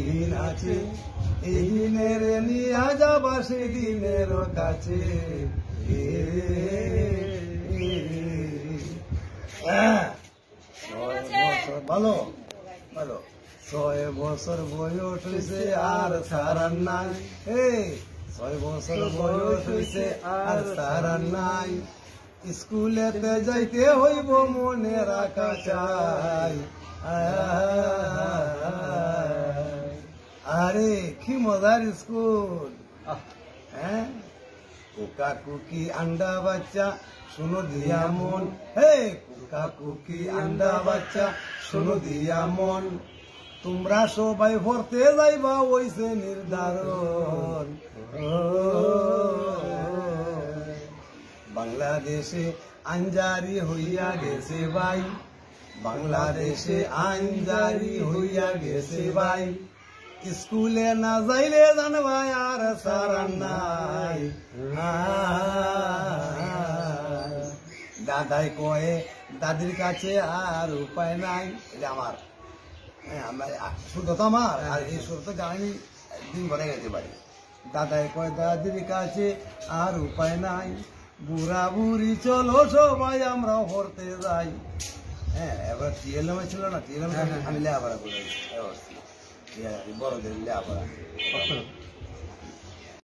দিন আছে, এই দিনের নিয়ে যাবা সেদিনের কাছে। ভালো ভালো 6 বছর বয়স হয়েছে আর সারার নাই, 6 বছর বয়স হয়েছে আর সারার নাই। স্কুলেতে যাইতে হইব মনে রাখা চাই। আরে কি মজার স্কুল, হ্যাঁ। কুকা কুকি আন্ডা বাচ্চা শুনো দিয়া মন, কুকা কুকি আন্ডা বাচ্চা শুনো দিয়া মন। তোমরা সবাই ভরতে যাইবা ওইসে নির্ধারণ। বাংলাদেশে আইনজারি হইয়া গেছে ভাই, বাংলাদেশে আইনজারি হইয়া গেছে ভাই। স্কুলে না যাইলে জানবাই আর সারান নাই। দাদাই কয়ে দাদির কাছে আর উপায় নাই। এটা আমার শুধু তো আমার, আর এই সুর তো গানি দিন ভরে গেতে পারি। দাদাই কয় দাদির কাছে আর উপায় নাই, বুড়া বুড়ি চলো সবাই আমরা পড়তে যাই। হ্যাঁ, এবার টিএলএম ছিল না, টিএলএম আমি লেখাপড়া করে বড়দের লেখাপড়া।